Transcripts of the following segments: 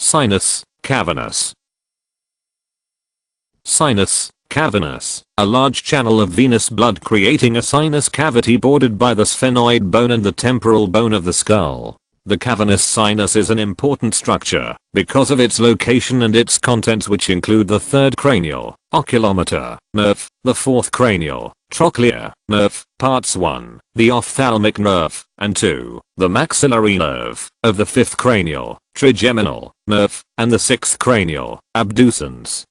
Sinus, cavernous. Sinus, cavernous, a large channel of venous blood creating a sinus cavity bordered by the sphenoid bone and the temporal bone of the skull. The cavernous sinus is an important structure because of its location and its contents, which include the third cranial, oculomotor, nerve, the fourth cranial, trochlear, nerve, parts 1, the ophthalmic nerve, and 2, the maxillary nerve, of the fifth cranial, trigeminal, nerve, and the sixth cranial, abducens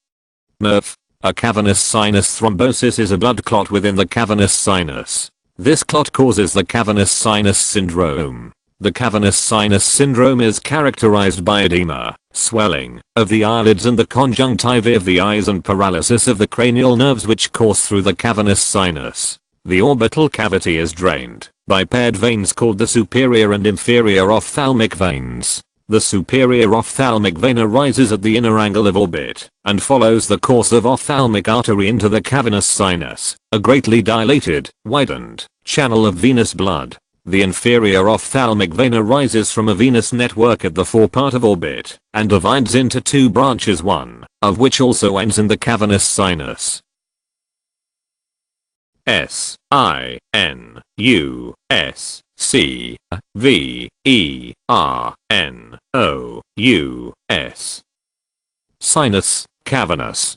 nerve. A cavernous sinus thrombosis is a blood clot within the cavernous sinus. This clot causes the cavernous sinus syndrome. The cavernous sinus syndrome is characterized by edema, swelling, of the eyelids and the conjunctivae of the eyes and paralysis of the cranial nerves which course through the cavernous sinus. The orbital cavity is drained by paired veins called the superior and inferior ophthalmic veins. The superior ophthalmic vein arises at the inner angle of orbit and follows the course of ophthalmic artery into the cavernous sinus, a greatly dilated, widened channel of venous blood. The inferior ophthalmic vein arises from a venous network at the forepart of orbit and divides into two branches, one of which also ends in the cavernous sinus. Sinus, cavernous.